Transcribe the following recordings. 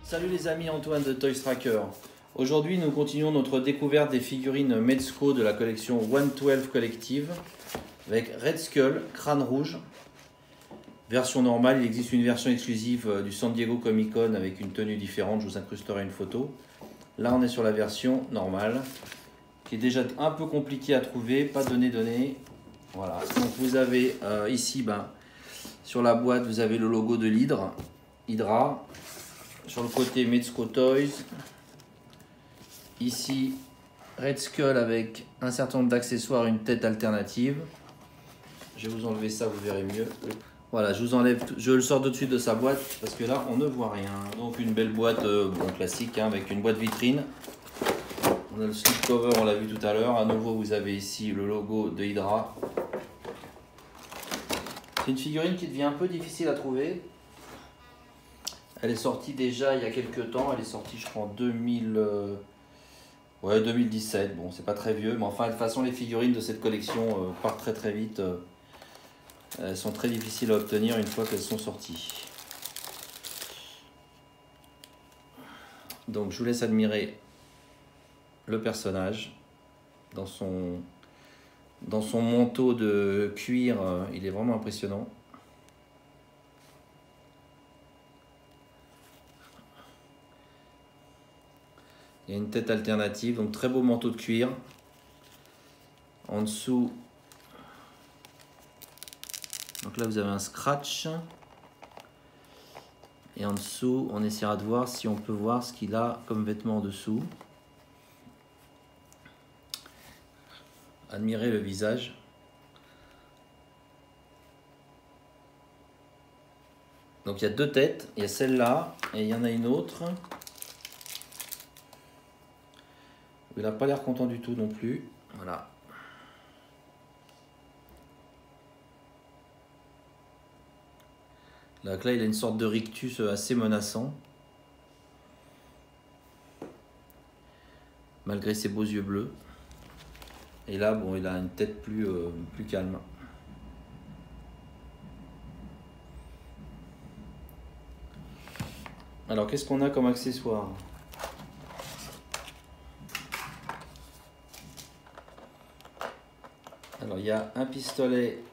Salut les amis, Antoine de Toys Tracker. Aujourd'hui nous continuons notre découverte des figurines Mezco de la collection 112 Collective avec Red Skull, crâne rouge. Version normale, il existe une version exclusive du San Diego Comic Con avec une tenue différente, je vous incrusterai une photo. Là on est sur la version normale qui est déjà un peu compliquée à trouver, pas donné. Voilà, donc vous avez ici sur la boîte vous avez le logo de Hydra. Sur le côté Mezco Toys. Ici Red Skull avec un certain nombre d'accessoires, une tête alternative. Je vais vous enlever ça, vous verrez mieux. Voilà, je le sors tout de suite de sa boîte parce que là on ne voit rien. Donc une belle boîte classique avec une boîte vitrine. On a le slipcover, on l'a vu tout à l'heure. À nouveau vous avez ici le logo de Hydra. C'est une figurine qui devient un peu difficile à trouver. Elle est sortie déjà il y a quelques temps, elle est sortie je crois en 2017, bon c'est pas très vieux, mais enfin de toute façon les figurines de cette collection partent très vite, elles sont très difficiles à obtenir une fois qu'elles sont sorties. Donc je vous laisse admirer le personnage dans son manteau de cuir, il est vraiment impressionnant. Il y a une tête alternative, donc très beau manteau de cuir. En dessous, donc là vous avez un scratch. Et en dessous, on essaiera de voir si on peut voir ce qu'il a comme vêtement en dessous. Admirez le visage. Donc il y a deux têtes, il y a celle-là et il y en a une autre. Il n'a pas l'air content du tout non plus. Voilà. Donc là, il a une sorte de rictus assez menaçant. Malgré ses beaux yeux bleus. Et là, bon, il a une tête plus calme. Alors, qu'est-ce qu'on a comme accessoire ? Alors il y a un pistolet,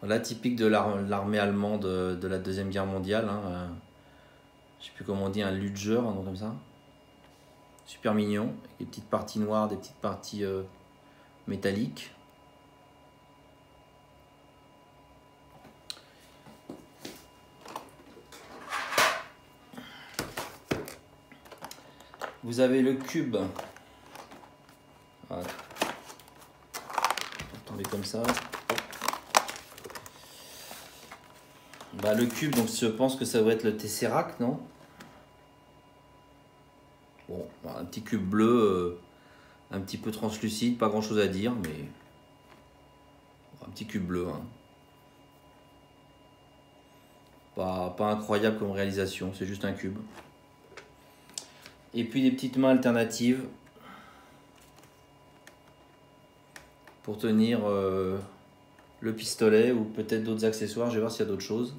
voilà, typique de l'armée allemande de la Deuxième Guerre mondiale. Je ne sais plus comment on dit, un Luger, un nom comme ça. Super mignon, avec des petites parties noires, des petites parties métalliques. Vous avez le cube. Voilà. Tomber comme ça. Le cube, donc je pense que ça doit être le Tesseract, non? Bon, un petit cube bleu, un petit peu translucide, pas grand chose à dire, mais un petit cube bleu. Pas incroyable comme réalisation, c'est juste un cube. Et puis des petites mains alternatives pour tenir le pistolet ou peut-être d'autres accessoires. Je vais voir s'il y a d'autres choses.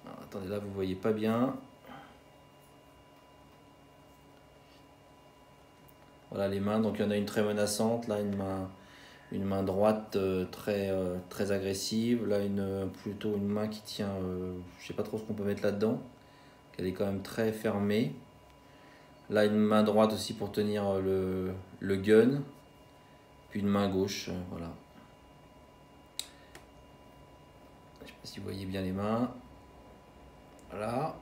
Alors, attendez, là vous voyez pas bien. Voilà les mains, donc il y en a une très menaçante, là une main droite très agressive, là plutôt une main qui tient, je sais pas trop ce qu'on peut mettre là-dedans, elle est quand même très fermée. Là une main droite aussi pour tenir le gun, puis une main gauche, voilà. Je sais pas si vous voyez bien les mains. Voilà.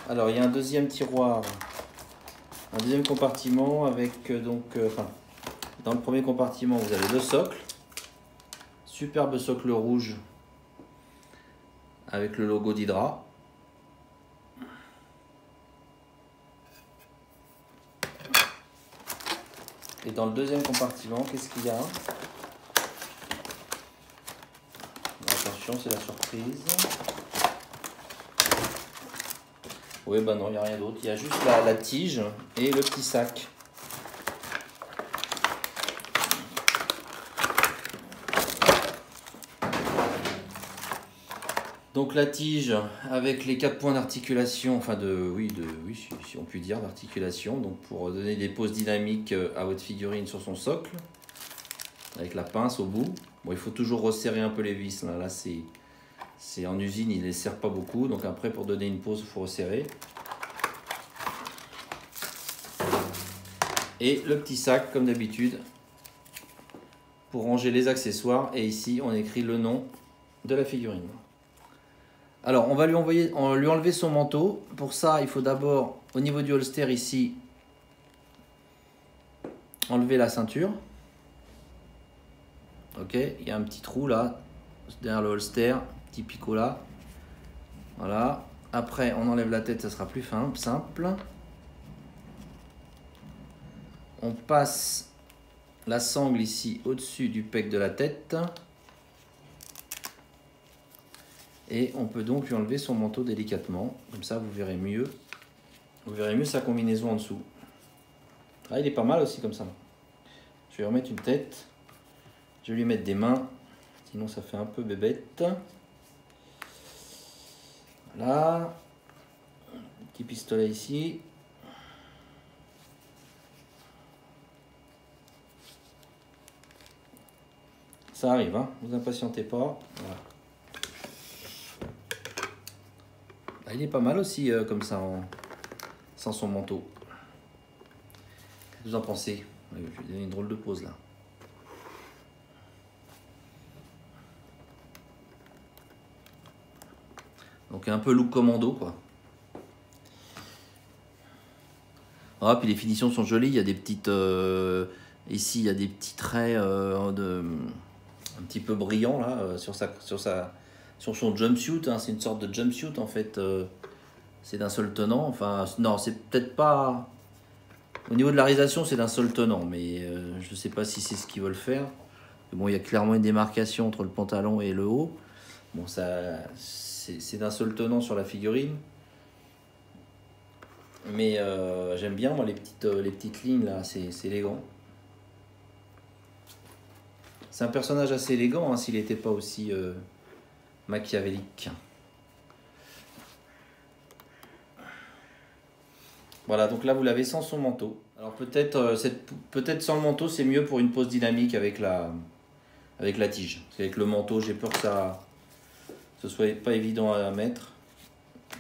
Alors il y a un deuxième tiroir, un deuxième compartiment avec dans le premier compartiment vous avez le socle, superbe socle rouge avec le logo d'Hydra. Et dans le deuxième compartiment, qu'est-ce qu'il y a? Attention, c'est la surprise. Oui, non, il n'y a rien d'autre. Il y a juste la tige et le petit sac. Donc la tige avec les 4 points d'articulation, enfin oui, si on peut dire d'articulation, donc pour donner des poses dynamiques à votre figurine sur son socle, avec la pince au bout. Bon, il faut toujours resserrer un peu les vis, là c'est en usine, il ne les serre pas beaucoup, donc après pour donner une pose, il faut resserrer. Et le petit sac, comme d'habitude, pour ranger les accessoires, et ici on écrit le nom de la figurine. Alors on va lui enlever son manteau. Pour ça il faut d'abord au niveau du holster ici enlever la ceinture. Ok, il y a un petit trou là derrière le holster, petit picot là. Voilà, après on enlève la tête, ça sera plus simple. On passe la sangle ici au-dessus du pec de la tête. Et on peut donc lui enlever son manteau délicatement. Comme ça, vous verrez mieux sa combinaison en dessous. Ah, il est pas mal aussi comme ça. Je vais remettre une tête. Je vais lui mettre des mains. Sinon, ça fait un peu bébête. Voilà. Un petit pistolet ici. Ça arrive, hein. Vous impatientez pas. Voilà. Il est pas mal aussi comme ça, sans son manteau. Qu'est-ce que vous en pensez? Je vais lui donner une drôle de pose là. Donc un peu look commando quoi. Ah, puis les finitions sont jolies, il y a des petites... ici il y a des petits traits un petit peu brillants là, sur son jumpsuit, hein. C'est une sorte de jumpsuit en fait, c'est d'un seul tenant, enfin non c'est peut-être pas, au niveau de la réalisation c'est d'un seul tenant, mais je sais pas si c'est ce qu'ils veulent faire. Bon, il y a clairement une démarcation entre le pantalon et le haut, bon ça c'est d'un seul tenant sur la figurine, mais j'aime bien moi les petites lignes là, c'est élégant. C'est un personnage assez élégant hein, s'il n'était pas aussi machiavélique. Voilà, donc là vous l'avez sans son manteau. Alors peut-être sans le manteau c'est mieux pour une pose dynamique avec la tige. Parce qu'avec le manteau j'ai peur que ce soit pas évident à mettre.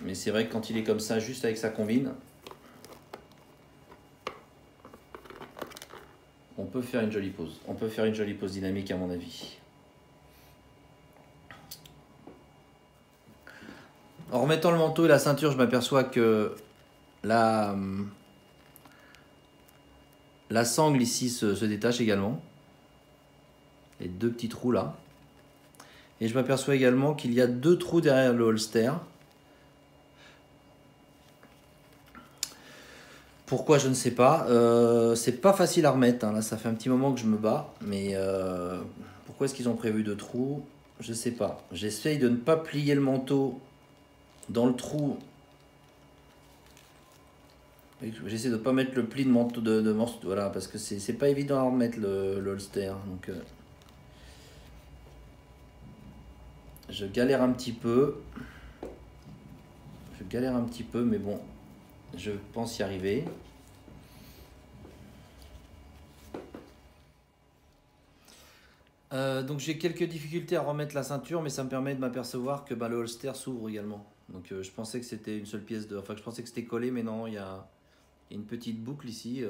Mais c'est vrai que quand il est comme ça, juste avec sa combine, on peut faire une jolie pose. On peut faire une jolie pose dynamique à mon avis. En remettant le manteau et la ceinture, je m'aperçois que la sangle ici se détache également. Les 2 petits trous là. Et je m'aperçois également qu'il y a 2 trous derrière le holster. Pourquoi, je ne sais pas. C'est pas facile à remettre. Hein. Là, ça fait un petit moment que je me bats. Mais pourquoi est-ce qu'ils ont prévu 2 trous? Je ne sais pas. J'essaye de ne pas plier le manteau dans le trou. J'essaie de ne pas mettre le pli de manteau de morceau. Voilà, parce que c'est pas évident à remettre le holster. Donc, je galère un petit peu. Mais bon, je pense y arriver. Donc j'ai quelques difficultés à remettre la ceinture, mais ça me permet de m'apercevoir que le holster s'ouvre également. Donc je pensais que c'était une seule pièce enfin je pensais que c'était collé, mais non, il y a une petite boucle ici.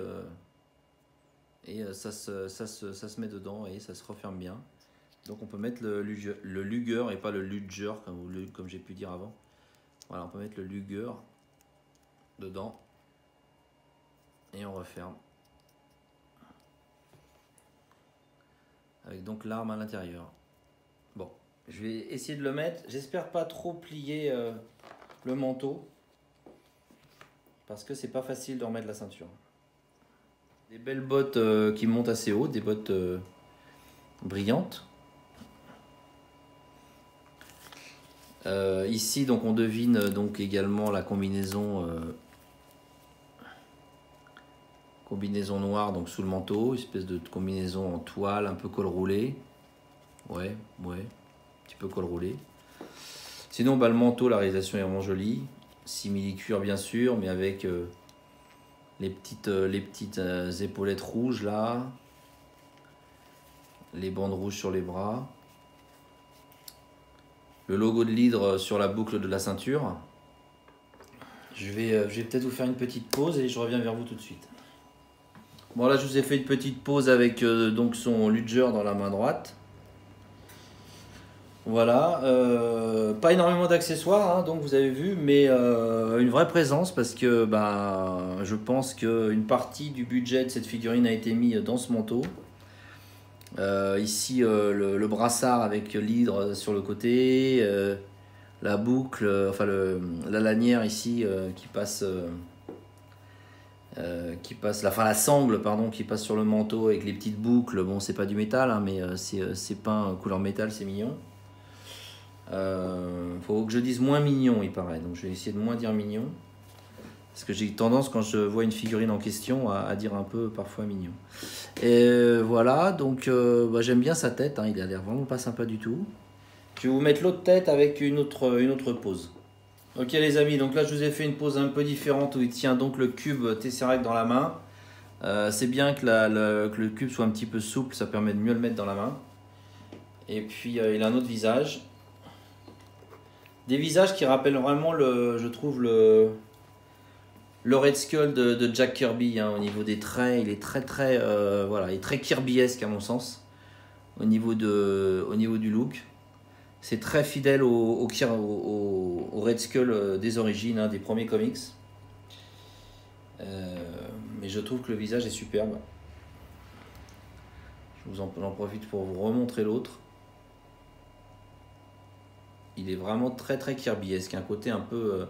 Et ça se met dedans et ça se referme bien. Donc on peut mettre le luger et pas le luger comme j'ai pu dire avant. Voilà, on peut mettre le luger dedans et on referme. Avec donc l'arme à l'intérieur. Bon, je vais essayer de le mettre. J'espère pas trop plier le manteau. Parce que c'est pas facile de remettre la ceinture. Des belles bottes qui montent assez haut, des bottes brillantes. Ici donc on devine donc également la combinaison noire donc sous le manteau, une espèce de combinaison en toile un peu col roulé. Ouais, un petit peu col roulé. Sinon, bah, le manteau, la réalisation est vraiment jolie. Simili-cuir, bien sûr, mais avec les petites épaulettes rouges, là. Les bandes rouges sur les bras. Le logo de l'hydre sur la boucle de la ceinture. Je vais peut-être vous faire une petite pause et je reviens vers vous tout de suite. Bon, là, je vous ai fait une petite pause avec donc son Luger dans la main droite. Voilà, pas énormément d'accessoires, hein, donc vous avez vu, mais une vraie présence parce que je pense qu'une partie du budget de cette figurine a été mise dans ce manteau. Ici, le brassard avec l'hydre sur le côté, la boucle, la lanière ici la sangle pardon, qui passe sur le manteau avec les petites boucles. Bon, c'est pas du métal, hein, mais c'est peint couleur métal, c'est mignon. Faut que je dise moins mignon, il paraît, donc je vais essayer de moins dire mignon parce que j'ai tendance quand je vois une figurine en question à dire un peu parfois mignon. Et voilà, donc j'aime bien sa tête, hein, il a l'air vraiment pas sympa du tout. Je vais vous mettre l'autre tête avec une autre pose. Ok les amis, donc là je vous ai fait une pose un peu différente où il tient donc le cube Tesseract dans la main. C'est bien que le cube soit un petit peu souple, ça permet de mieux le mettre dans la main. Et puis il a un autre visage. Des visages qui rappellent vraiment, je trouve, le Red Skull de Jack Kirby, hein, au niveau des traits. Il est il est très Kirby-esque à mon sens, au niveau du look. C'est très fidèle au Red Skull des origines, hein, des premiers comics. Mais je trouve que le visage est superbe. J'en profite pour vous remontrer l'autre. Il est vraiment très Kirby-esque, un côté un peu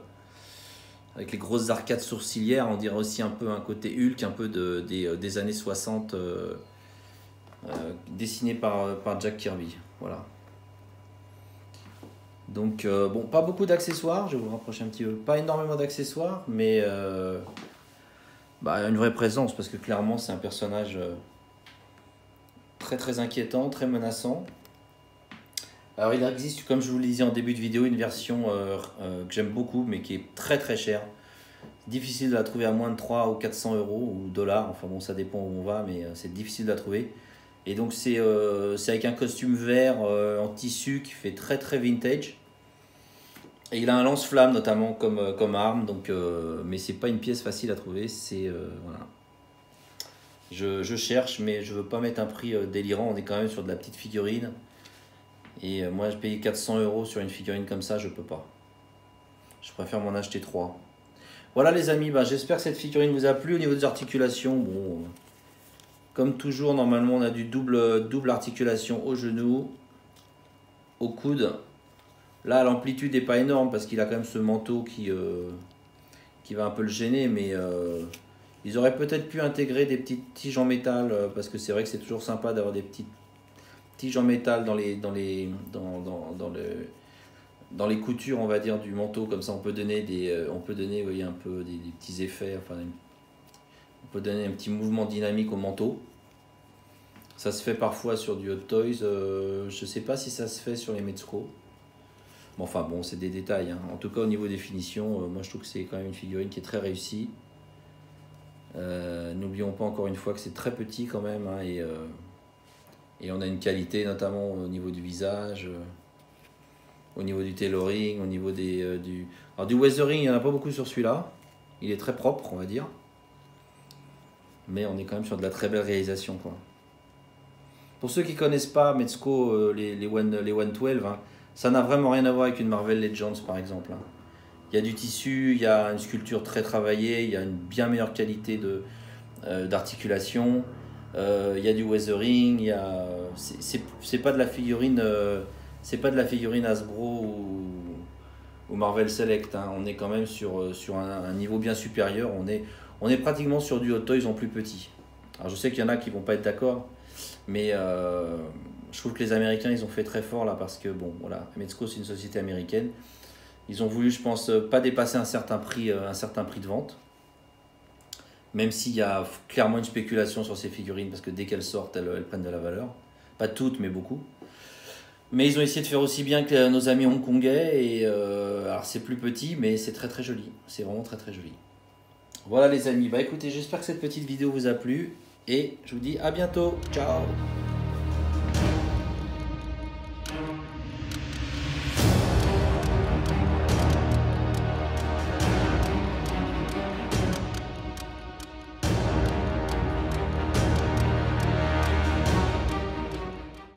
avec les grosses arcades sourcilières, on dirait aussi un peu un côté Hulk, un peu des années 60, dessiné par Jack Kirby. Voilà. Donc bon, pas beaucoup d'accessoires, je vais vous rapprocher un petit peu, pas énormément d'accessoires, mais une vraie présence parce que clairement c'est un personnage très inquiétant, très menaçant. Alors il existe, comme je vous le disais en début de vidéo, une version que j'aime beaucoup mais qui est très chère. Difficile de la trouver à moins de 300 ou 400 euros ou dollars, enfin bon ça dépend où on va, mais c'est difficile de la trouver. Et donc c'est avec un costume vert en tissu qui fait très vintage. Et il a un lance-flamme notamment comme arme, donc, mais c'est pas une pièce facile à trouver. Voilà. Je cherche, mais je veux pas mettre un prix délirant. On est quand même sur de la petite figurine. Et moi, je paye 400 euros sur une figurine comme ça, je peux pas. Je préfère m'en acheter 3. Voilà les amis, j'espère que cette figurine vous a plu. Au niveau des articulations, bon, comme toujours, normalement on a du double articulation au genou, au coude. Là, l'amplitude n'est pas énorme parce qu'il a quand même ce manteau qui va un peu le gêner, mais ils auraient peut-être pu intégrer des petites tiges en métal parce que c'est vrai que c'est toujours sympa d'avoir des petites tiges en métal dans les coutures, on va dire, du manteau. Comme ça, on peut donner vous voyez, un peu des petits effets. Enfin, on peut donner un petit mouvement dynamique au manteau. Ça se fait parfois sur du Hot Toys. Je ne sais pas si ça se fait sur les Mezco. Enfin bon, c'est des détails, hein. En tout cas, au niveau des finitions, moi je trouve que c'est quand même une figurine qui est très réussie. N'oublions pas encore une fois que c'est très petit quand même, hein, et on a une qualité notamment au niveau du visage, au niveau du tailoring, au niveau Alors du weathering, il n'y en a pas beaucoup sur celui-là. Il est très propre, on va dire. Mais on est quand même sur de la très belle réalisation, quoi. Pour ceux qui ne connaissent pas Mezco, les 112, hein, ça n'a vraiment rien à voir avec une Marvel Legends par exemple. Il y a du tissu, il y a une sculpture très travaillée, il y a une bien meilleure qualité d'articulation, il y a du weathering, c'est pas de la figurine, Hasbro ou Marvel Select, hein. On est quand même sur un niveau bien supérieur. On est pratiquement sur du Hot Toys en plus petit. Alors je sais qu'il y en a qui vont pas être d'accord, mais je trouve que les Américains ils ont fait très fort là parce que bon voilà, Mezco c'est une société américaine. Ils ont voulu, je pense, pas dépasser un certain prix de vente. Même s'il y a clairement une spéculation sur ces figurines parce que dès qu'elles sortent, elles prennent de la valeur. Pas toutes, mais beaucoup. Mais ils ont essayé de faire aussi bien que nos amis hongkongais. Et alors c'est plus petit, mais c'est très très joli. C'est vraiment très très joli. Voilà les amis. Bah écoutez, j'espère que cette petite vidéo vous a plu. Et je vous dis à bientôt. Ciao.